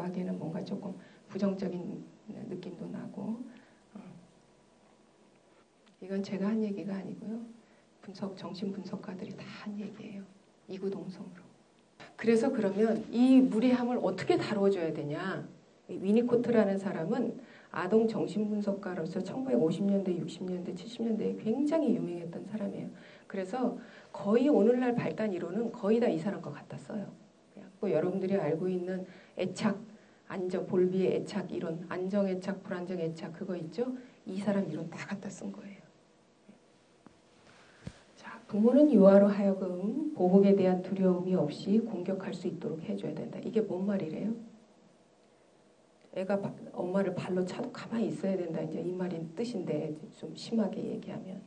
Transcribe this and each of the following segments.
하기에는 뭔가 조금 부정적인 느낌도 나고 이건 제가 한 얘기가 아니고요. 정신 분석가들이 다 한 얘기예요. 이구동성으로. 그래서 그러면 이 무례함을 어떻게 다뤄줘야 되냐. 위니코트라는 사람은 아동 정신분석가로서 1950년대, 60년대, 70년대에 굉장히 유명했던 사람이에요. 그래서 거의 오늘날 발단 이론은 거의 다 이 사람과 같다 써요. 여러분들이 알고 있는 애착, 볼비의 애착 이론, 안정애착, 불안정애착 그거 있죠? 이 사람 이론 다 갖다 쓴 거예요. 자, 부모는 유아로 하여금 보복에 대한 두려움이 없이 공격할 수 있도록 해줘야 된다. 이게 뭔 말이래요? 애가 엄마를 발로 차도 가만히 있어야 된다. 이제 이 말인 뜻인데 좀 심하게 얘기하면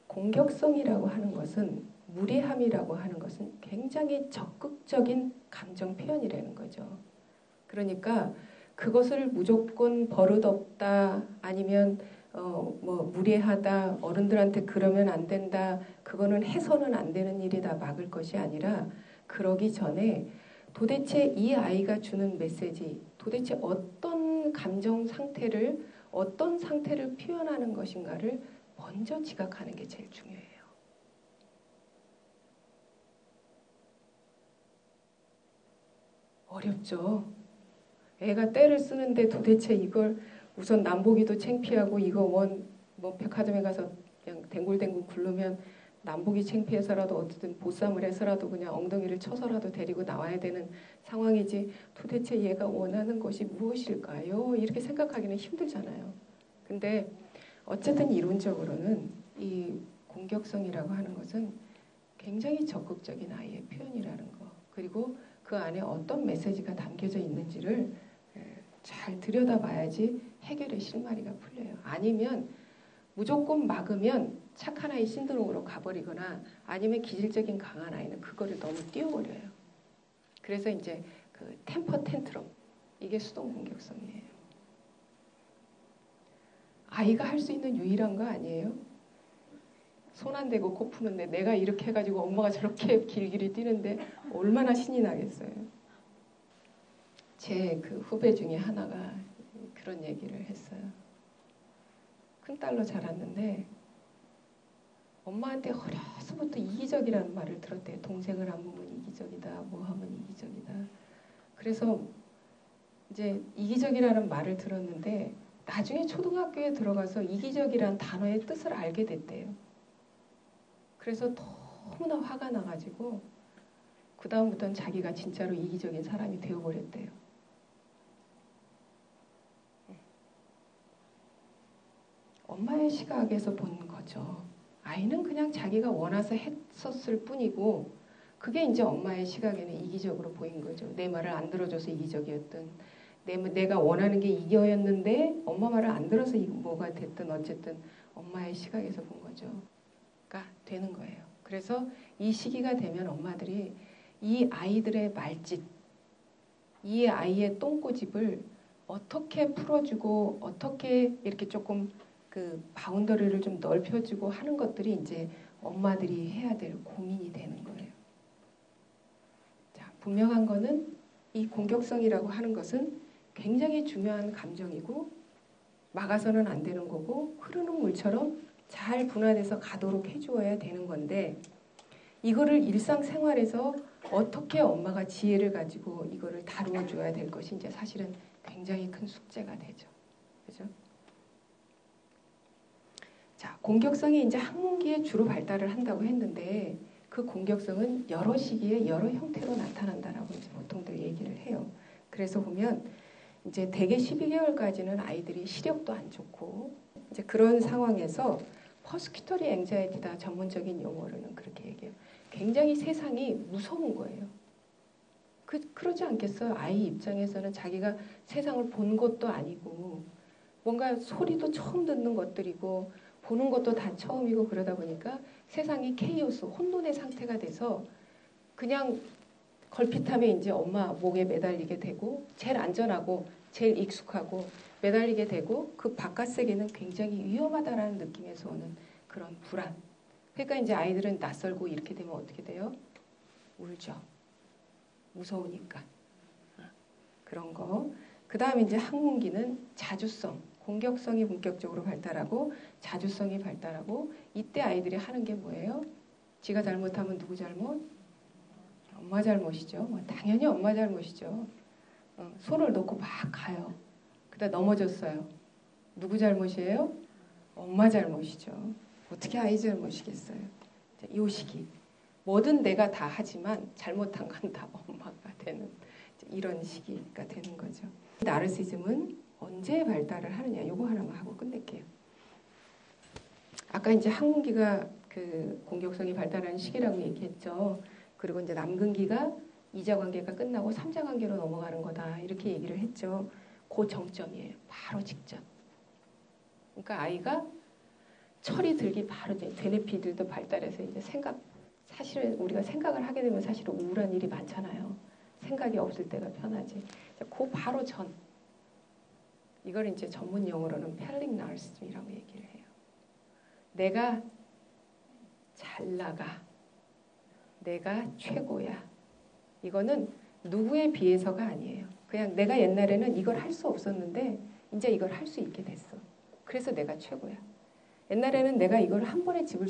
공격성이라고 하는 것은 무례함이라고 하는 것은 굉장히 적극적인 감정 표현이라는 거죠. 그러니까 그것을 무조건 버릇없다 아니면 뭐 무례하다 어른들한테 그러면 안 된다 그거는 해서는 안 되는 일이다 막을 것이 아니라 그러기 전에 도대체 이 아이가 주는 메시지 도대체 어떤 감정 상태를 어떤 상태를 표현하는 것인가를 먼저 지각하는 게 제일 중요해요. 어렵죠. 애가 떼를 쓰는데 도대체 이걸 우선 남보기도 창피하고 이거 뭐 백화점에 가서 그냥 댕굴댕굴 굴르면 남보기 창피해서라도 어쨌든 보쌈을 해서라도 그냥 엉덩이를 쳐서라도 데리고 나와야 되는 상황이지 도대체 얘가 원하는 것이 무엇일까요? 이렇게 생각하기는 힘들잖아요. 근데 어쨌든 이론적으로는 이 공격성이라고 하는 것은 굉장히 적극적인 아이의 표현이라는 거 그리고 그 안에 어떤 메시지가 담겨져 있는지를 잘 들여다봐야지 해결의 실마리가 풀려요. 아니면 무조건 막으면 착한 아이 신드롬으로 가버리거나 아니면 기질적인 강한 아이는 그거를 너무 띄워버려요. 그래서 이제 그 템퍼 텐트럼 이게 수동 공격성이에요. 아이가 할 수 있는 유일한 거 아니에요? 손 안 대고 코 푸는데 내가 이렇게 해가지고 엄마가 저렇게 길길이 뛰는데 얼마나 신이 나겠어요. 제 그 후배 중에 하나가 그런 얘기를 했어요. 큰딸로 자랐는데 엄마한테 어려서부터 이기적이라는 말을 들었대요. 동생을 안 보면 이기적이다. 뭐 하면 이기적이다. 그래서 이제 이기적이라는 말을 들었는데 나중에 초등학교에 들어가서 이기적이라는 단어의 뜻을 알게 됐대요. 그래서 너무나 화가 나가지고 그 다음부터는 자기가 진짜로 이기적인 사람이 되어버렸대요. 엄마의 시각에서 본 거죠. 아이는 그냥 자기가 원해서 했었을 뿐이고 그게 이제 엄마의 시각에는 이기적으로 보인 거죠. 내 말을 안 들어줘서 이기적이었든 내가 원하는 게 이거였는데 엄마 말을 안 들어서 뭐가 됐든 어쨌든 엄마의 시각에서 본 거죠. 가 되는 거예요. 그래서 이 시기가 되면 엄마들이 이 아이들의 말짓, 이 아이의 똥꼬집을 어떻게 풀어주고 어떻게 이렇게 조금 그 바운더리를 좀 넓혀주고 하는 것들이 이제 엄마들이 해야 될 고민이 되는 거예요. 자, 분명한 거는 이 공격성이라고 하는 것은 굉장히 중요한 감정이고 막아서는 안 되는 거고 흐르는 물처럼 잘 분화돼서 가도록 해주어야 되는 건데 이거를 일상생활에서 어떻게 엄마가 지혜를 가지고 이거를 다루어 줘야 될 것이 이제 사실은 굉장히 큰 숙제가 되죠. 그죠? 자, 공격성이 이제 학문기에 주로 발달을 한다고 했는데 그 공격성은 여러 시기에 여러 형태로 나타난다라고 이제 보통들 얘기를 해요. 그래서 보면 이제 대개 12개월까지는 아이들이 시력도 안 좋고 이제 그런 상황에서 퍼스큐터리 앵자이티다 전문적인 용어로는 그렇게 얘기해요. 굉장히 세상이 무서운 거예요. 그러지 않겠어요? 아이 입장에서는 자기가 세상을 본 것도 아니고 뭔가 소리도 처음 듣는 것들이고 보는 것도 다 처음이고 그러다 보니까 세상이 케이오스, 혼돈의 상태가 돼서 그냥 걸핏하면 이제 엄마 목에 매달리게 되고 제일 안전하고 제일 익숙하고 매달리게 되고 그 바깥 세계는 굉장히 위험하다라는 느낌에서 오는 그런 불안. 그러니까 이제 아이들은 낯설고 이렇게 되면 어떻게 돼요? 울죠. 무서우니까. 그런 거. 그 다음에 이제 항문기는 자주성, 공격성이 본격적으로 발달하고 자주성이 발달하고 이때 아이들이 하는 게 뭐예요? 지가 잘못하면 누구 잘못? 엄마 잘못이죠. 뭐 당연히 엄마 잘못이죠. 손을 놓고 막 가요. 그러다 넘어졌어요. 누구 잘못이에요? 엄마 잘못이죠. 어떻게 아이 잘못이겠어요? 이 시기. 뭐든 내가 다 하지만 잘못한 건 다 엄마가 되는 이런 시기가 되는 거죠. 나르시즘은 언제 발달을 하느냐? 이거 하나만 하고 끝낼게요. 아까 이제 항문기가 그 공격성이 발달하는 시기라고 얘기했죠. 그리고 이제 남근기가 2자 관계가 끝나고 3자 관계로 넘어가는 거다. 이렇게 얘기를 했죠. 그 정점이에요. 바로 직전. 그러니까 아이가 철이 들기 바로 전에 되뇌피들도 발달해서 이제 사실은 우리가 생각을 하게 되면 사실 우울한 일이 많잖아요. 생각이 없을 때가 편하지. 그 바로 전. 이걸 이제 전문 용어로는 펠릭 나르시즘이라고 얘기를 해요. 내가 잘 나가. 내가 최고야. 이거는 누구에 비해서가 아니에요. 그냥 내가 옛날에는 이걸 할 수 없었는데 이제 이걸 할 수 있게 됐어. 그래서 내가 최고야. 옛날에는 내가 이걸 한 번에 잡을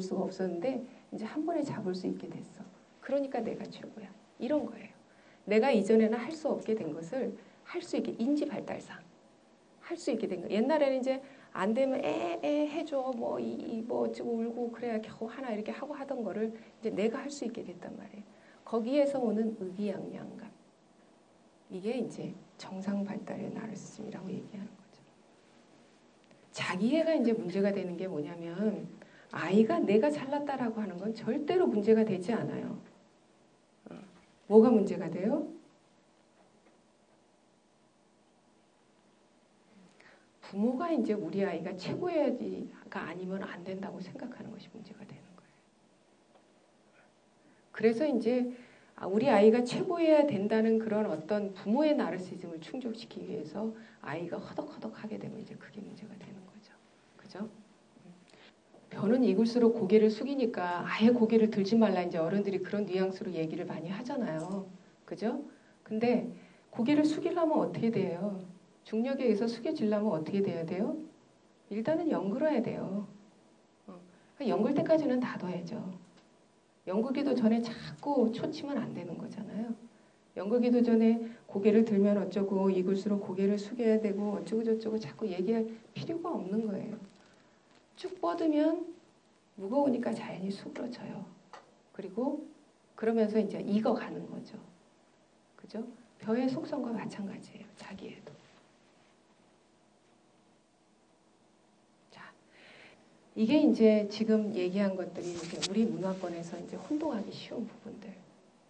수가 없었는데 이제 한 번에 잡을 수 있게 됐어. 그러니까 내가 최고야. 이런 거예요. 내가 이전에는 할 수 없게 된 것을 할 수 있게 인지 발달상 할 수 있게 된 거. 옛날에는 이제 안 되면 해줘 뭐 어쩌고 울고 그래야 겨우 하나 이렇게 하고 하던 거를 이제 내가 할 수 있게 됐단 말이에요. 거기에서 오는 의기양양감. 이게 이제 정상 발달의 나르시즘이라고 얘기하는 거죠. 자기애가 이제 문제가 되는 게 뭐냐면 아이가 내가 잘났다라고 하는 건 절대로 문제가 되지 않아요. 뭐가 문제가 돼요? 부모가 이제 우리 아이가 최고야지가 아니면 안 된다고 생각하는 것이 문제가 되는 거예요. 그래서 이제 우리 아이가 최고여야 된다는 그런 어떤 부모의 나르시즘을 충족시키기 위해서 아이가 허덕허덕하게 되면 이제 그게 문제가 되는 거죠. 그죠? 벼는 익을수록 고개를 숙이니까 아예 고개를 들지 말라 이제 어른들이 그런 뉘앙스로 얘기를 많이 하잖아요. 그죠? 근데 고개를 숙이려면 어떻게 돼요? 중력에 의해서 숙여지려면 어떻게 돼야 돼요? 일단은 연글어야 돼요. 연글 때까지는 놔둬야죠. 연글기도 전에 자꾸 초치면 안 되는 거잖아요. 연글기도 전에 고개를 들면 어쩌고 익을수록 고개를 숙여야 되고 어쩌고 저쩌고 자꾸 얘기할 필요가 없는 거예요. 쭉 뻗으면 무거우니까 자연히 수그러져요. 그리고 그러면서 이제 익어가는 거죠. 그죠? 벼의 속성과 마찬가지예요. 자기애도. 이게 이제 지금 얘기한 것들이 이제 우리 문화권에서 이제 혼동하기 쉬운 부분들.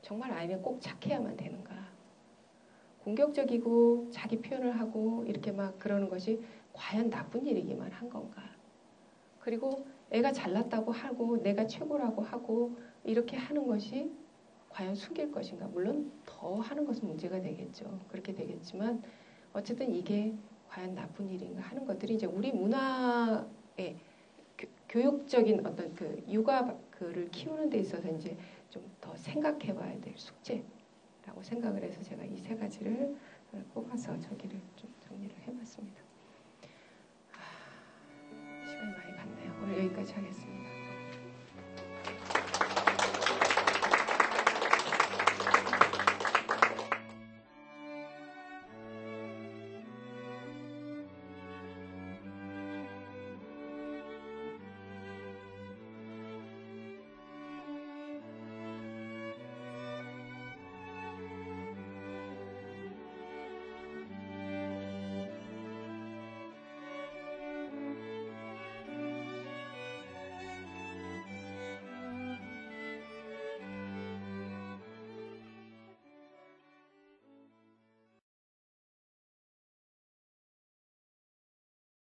정말 아이는 꼭 착해야만 되는가? 공격적이고 자기 표현을 하고 이렇게 막 그러는 것이 과연 나쁜 일이기만 한 건가? 그리고 애가 잘났다고 하고 내가 최고라고 하고 이렇게 하는 것이 과연 숨길 것인가? 물론 더 하는 것은 문제가 되겠죠. 그렇게 되겠지만 어쨌든 이게 과연 나쁜 일인가 하는 것들이 이제 우리 문화에 교육적인 어떤 그 육아 그를 키우는 데 있어서 이제 좀 더 생각해 봐야 될 숙제라고 생각을 해서 제가 이 세 가지를 뽑아서 저기를 좀 정리를 해봤습니다. 시간이 많이 갔네요. 오늘 여기까지 하겠습니다.